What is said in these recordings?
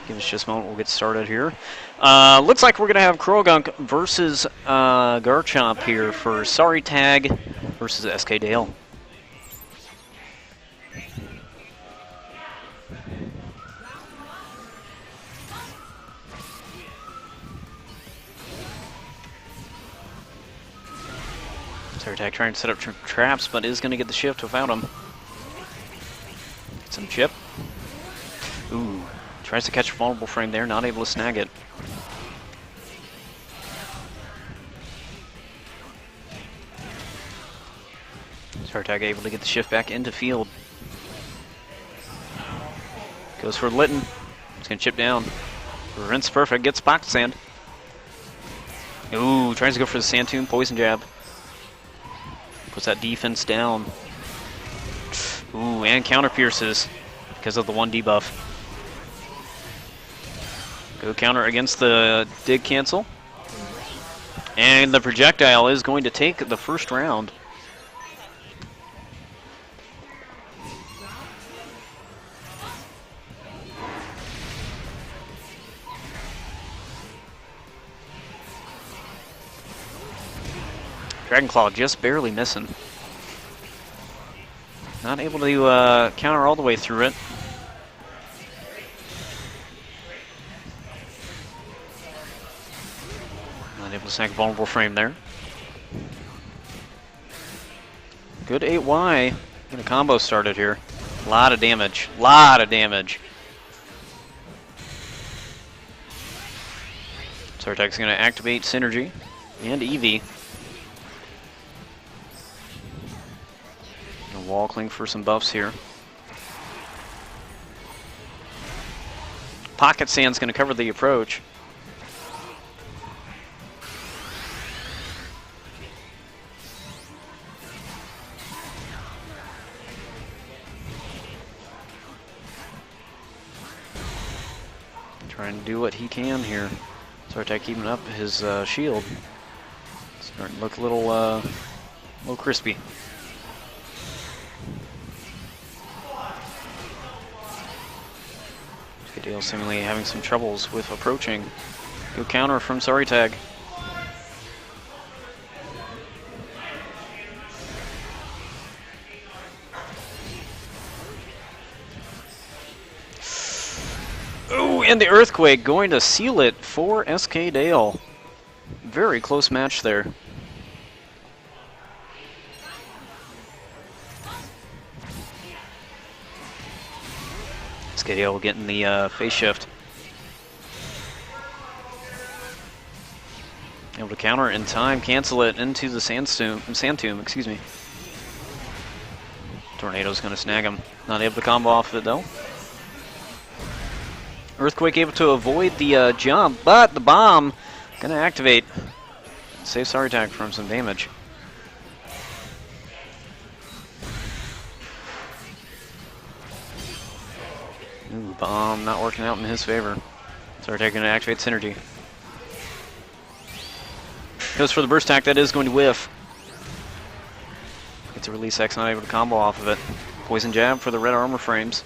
Give us just a moment, we'll get started here. Looks like we're going to have Croagunk versus Garchomp here for SorryTag versus SKDale. SorryTag trying to set up traps, but is going to get the shift without him. Get some chip. Ooh. Tries to catch a vulnerable frame there, not able to snag it. SorryTag able to get the shift back into field. Goes for Litten. It's going to chip down. Prevents perfect, gets Pocket Sand. Ooh, tries to go for the Sand Tomb, Poison Jab. Puts that defense down. Ooh, and counter pierces because of the 1 debuff. Go counter against the dig cancel. And the projectile is going to take the first round. Dragon Claw just barely missing. Not able to counter all the way through it. Not able to snag a vulnerable frame there. Good 8Y. Get a combo started here. A lot of damage. Lot of damage. SorryTag's going to activate Synergy and Eevee. Wall cling for some buffs here. Pocket Sand's going to cover the approach. Trying to do what he can here. SorryTag keeping up his shield. Starting to look a little crispy. SKDale seemingly having some troubles with approaching. Good counter from SorryTag. Ooh, and the Earthquake going to seal it for SKDale. Very close match there. SKDale getting the face shift. Able to counter in time, cancel it into the Sand Tomb, excuse me. Tornado's going to snag him. Not able to combo off of it though. Earthquake able to avoid the jump, but the bomb going to activate. Save SorryTag from some damage. Ooh, bomb not working out in his favor. SorryTag going to activate Synergy. Goes for the burst attack, that is going to whiff. Gets a release X, not able to combo off of it. Poison Jab for the red armor frames.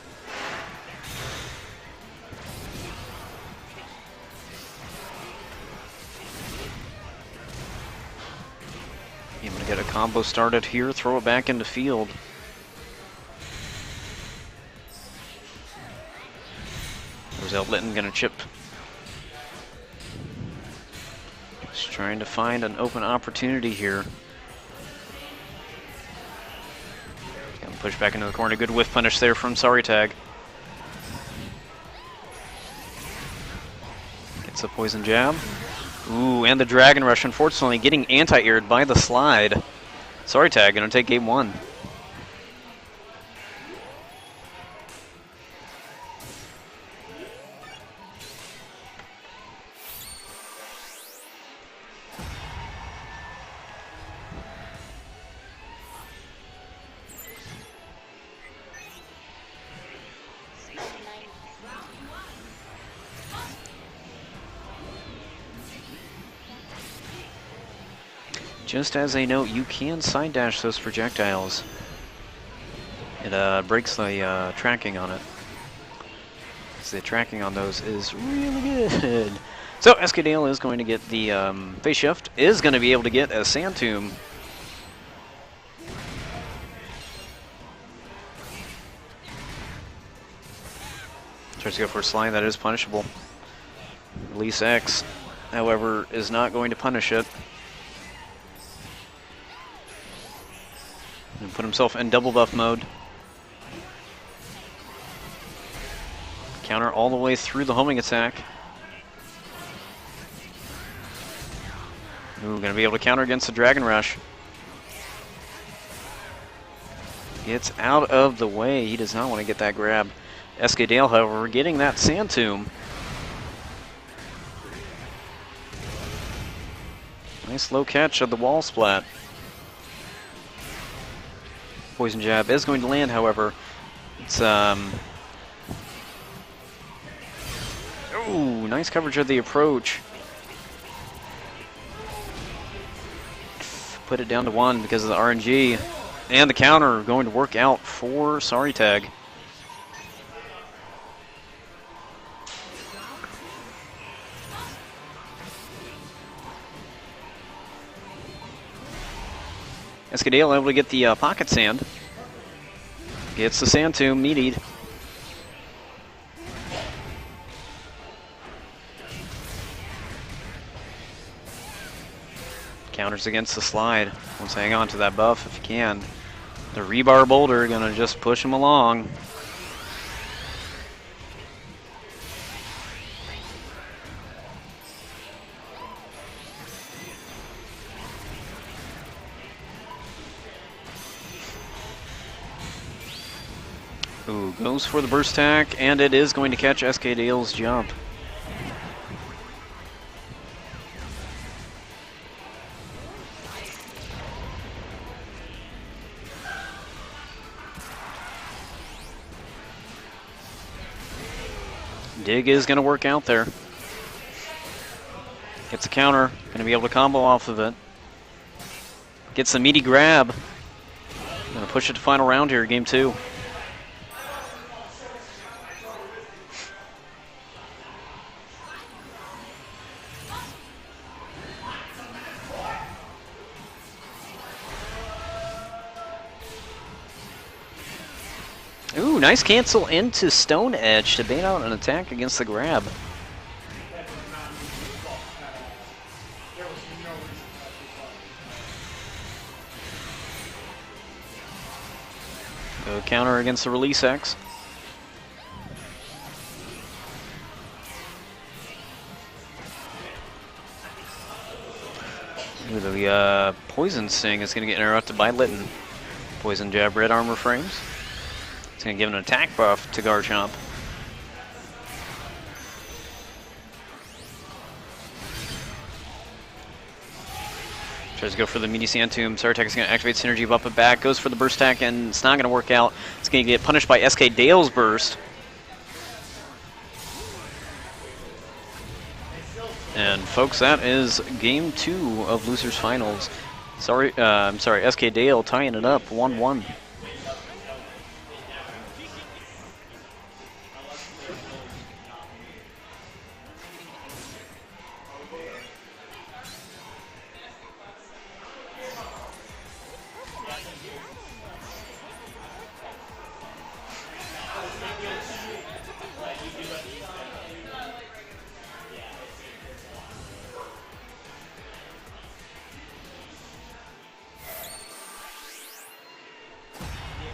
Able to get a combo started here, throw it back into field. Litten gonna chip. Just trying to find an open opportunity here. Gonna push back into the corner. Good whiff punish there from SorryTag. Gets the Poison Jab. Ooh, and the Dragon Rush, unfortunately getting anti-aired by the slide. SorryTag gonna take game 1. Just as a note, you can side dash those projectiles. It breaks the tracking on it. because the tracking on those is really good. So SKDale is going to get the face shift, is going to be able to get a Sand Tomb. Tries to go for a slide, that is punishable. Release X, however, is not going to punish it. And put himself in double buff mode. Counter all the way through the homing attack. Ooh, gonna be able to counter against the Dragon Rush. Gets out of the way, he does not want to get that grab. SKDale, however, getting that Sand Tomb. Nice low catch of the wall splat. Poison Jab is going to land, however. It's ooh, nice coverage of the approach. Put it down to 1 because of the RNG. And the counter going to work out for SorryTag. SKDale able to get the pocket sand. Gets the Sand Tomb, meatied. Counters against the slide. Let's hang on to that buff if you can. The rebar boulder gonna just push him along. Ooh, goes for the burst attack, and it is going to catch SKDale's jump. Dig is going to work out there. Gets a counter, going to be able to combo off of it. Gets the meaty grab. Going to push it to final round here, game 2. Ooh, nice cancel into Stone Edge to bait out an attack against the grab. Go counter against the Release X. Ooh, the Poison Sting is going to get interrupted by Litten. Poison Jab, red armor frames. It's going to give an attack buff to Garchomp. Tries to go for the meaty Sand Tomb. SorryTag is going to activate Synergy, buff it back. Goes for the burst attack, and it's not going to work out. It's going to get punished by SKDale's burst. And folks, that is game 2 of Losers Finals. SKDale tying it up 1-1.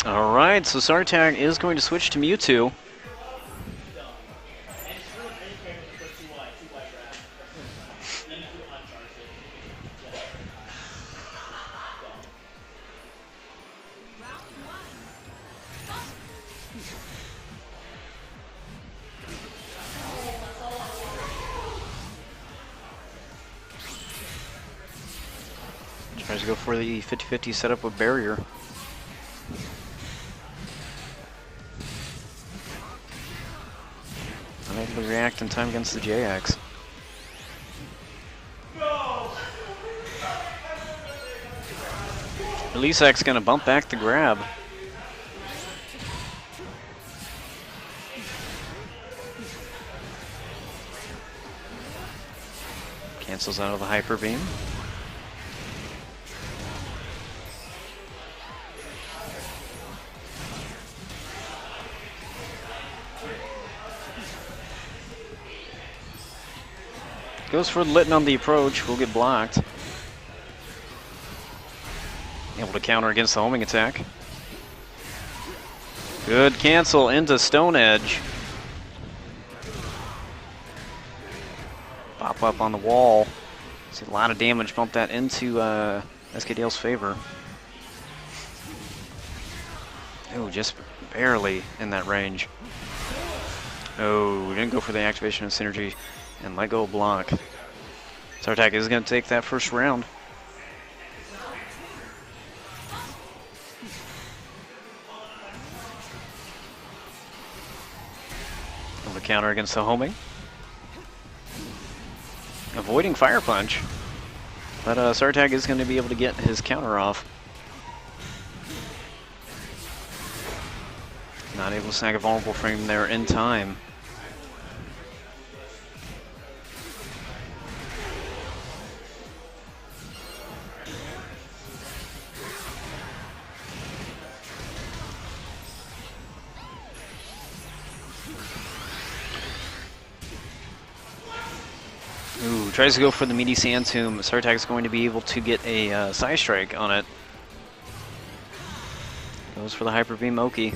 Alright, so SorryTag is going to switch to Mewtwo. Tries to go for the 50-50 setup with Barrier. Unable to react in time against the JX. Release X gonna bump back the grab. Cancels out of the Hyper Beam. Goes for Litten on the approach, will get blocked. Able to counter against the homing attack. Good cancel into Stone Edge. Pop up on the wall. See a lot of damage, bump that into SKDale's favor. Oh, just barely in that range. Oh, didn't go for the activation of Synergy and let go of block. SorryTag is going to take that first round. Able to counter against the homing. Avoiding Fire Punch. But SorryTag is going to be able to get his counter off. Not able to snag a vulnerable frame there in time. Ooh, tries to go for the meaty Sand Tomb. SorryTag is going to be able to get a Side Strike on it. Goes for the Hyper Beam Oki.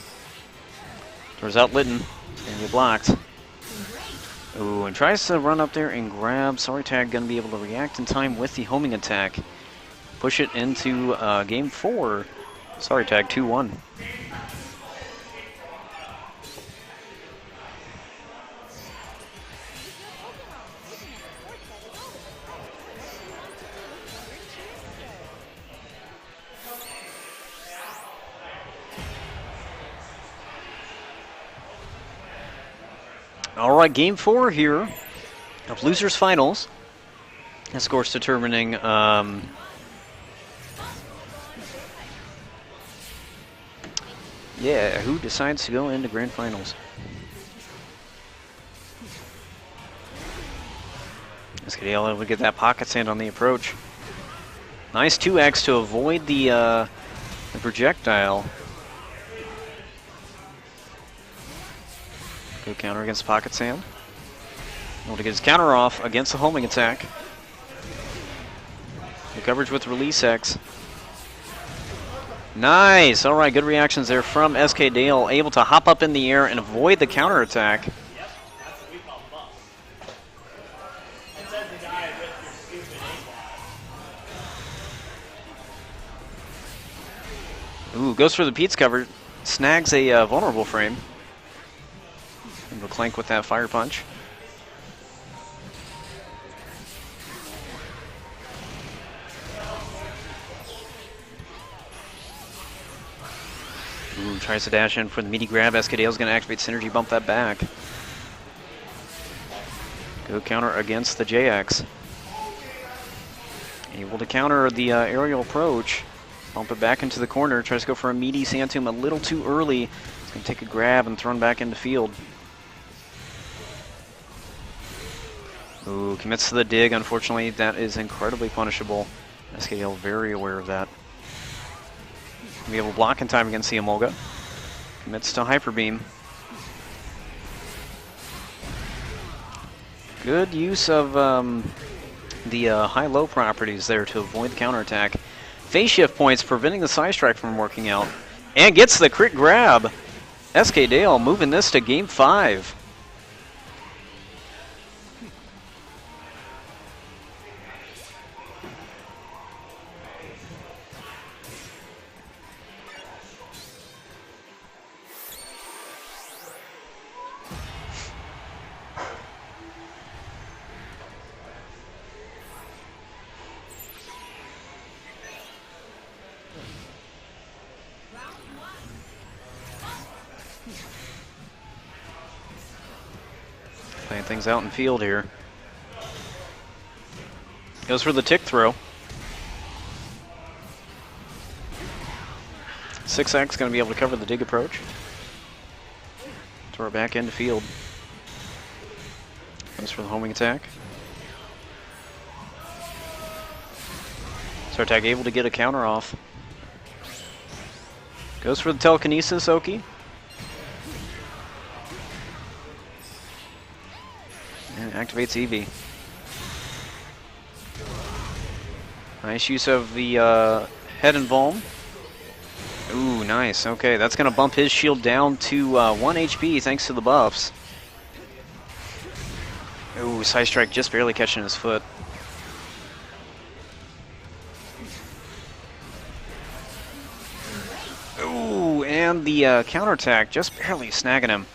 Throws out Litten, and get blocked. Ooh, and tries to run up there and grab. SorryTag going to be able to react in time with the homing attack. Push it into game 4. SorryTag 2-1. All right, game 4 here of losers finals. Of course, determining yeah, who decides to go into grand finals. SKDale able to get that pocket sand on the approach. Nice 2x to avoid the projectile. Good counter against Pocket Sand. Able to get his counter off against the homing attack. Good coverage with Release X. Nice! Alright, good reactions there from SKDale. Able to hop up in the air and avoid the counter attack. Ooh, goes for the Pete's cover. Snags a vulnerable frame. Able to clank with that Fire Punch. Ooh, tries to dash in for the meaty grab. SKDale's going to activate Synergy, bump that back. Good counter against the JX. Able to counter the aerial approach. Bump it back into the corner. Tries to go for a meaty Sand Tomb a little too early. It's going to take a grab and thrown back into field. Ooh, commits to the dig. Unfortunately, that is incredibly punishable. SKDale very aware of that. Be able to block in time against the Emolga. Commits to Hyper Beam. Good use of the high-low properties there to avoid the counterattack. Phase shift points preventing the Side Strike from working out. And gets the crit grab. SKDale moving this to game 5. Playing things out in field here. Goes for the tick throw. 6X going to be able to cover the dig approach. Throw it back into field. Goes for the homing attack. SorryTag able to get a counter off. Goes for the telekinesis, Oki. And activates Eevee. Nice use of the head and Vuln. Ooh, nice. Okay, that's going to bump his shield down to 1 HP thanks to the buffs. Ooh, Side Strike just barely catching his foot. Ooh, and the counterattack just barely snagging him.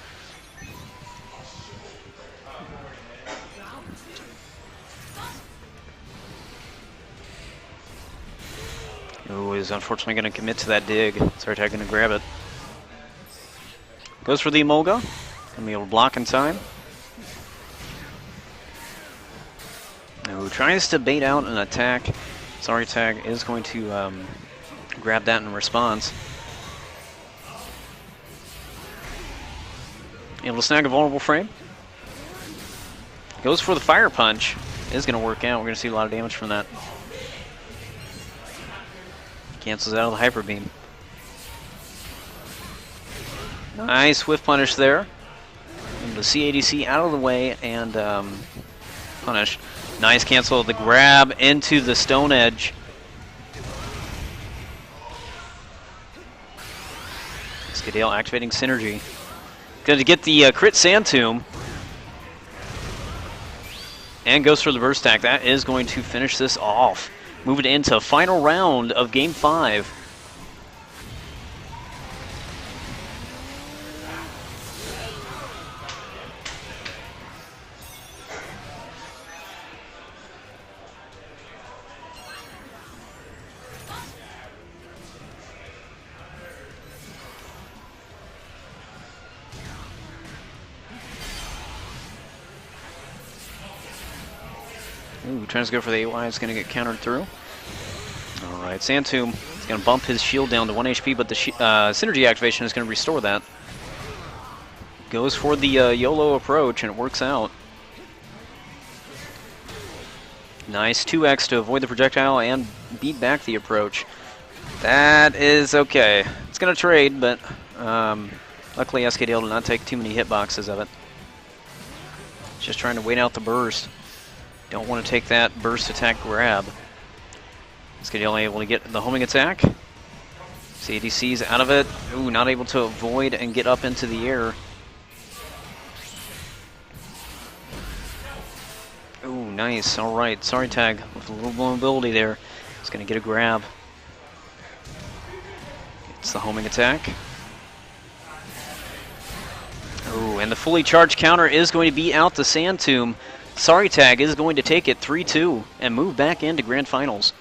Ooh, is unfortunately going to commit to that dig. SorryTag going to grab it. Goes for the Emolga. Going to be able to block in time. Ooh, tries to bait out an attack. SorryTag is going to grab that in response. Able to snag a vulnerable frame. Goes for the Fire Punch. Is going to work out. We're going to see a lot of damage from that. Cancels out of the Hyper Beam. Nice Swift Punish there. And the CADC out of the way and punish. Nice cancel of the grab into the Stone Edge. SKDale activating Synergy. Going to get the crit Sand Tomb. And goes for the Burst Attack. That is going to finish this off. Moving into final round of Game 5. Ooh, trying to go for the AY, it's going to get countered through. Alright, Sand Tomb is going to bump his shield down to 1 HP, but the Synergy activation is going to restore that. Goes for the YOLO approach, and it works out. Nice 2x to avoid the projectile and beat back the approach. That is okay. It's going to trade, but luckily SKDale did not take too many hitboxes of it. Just trying to wait out the burst. Don't want to take that burst attack grab. SKDale able to get the homing attack. CADC's out of it. Ooh, not able to avoid and get up into the air. Ooh, nice. Alright, SorryTag with a little mobility there. He's going to get a grab. Gets the homing attack. Ooh, and the fully charged counter is going to beat out the Sand Tomb. SorryTag is going to take it 3-2 and move back into Grand Finals.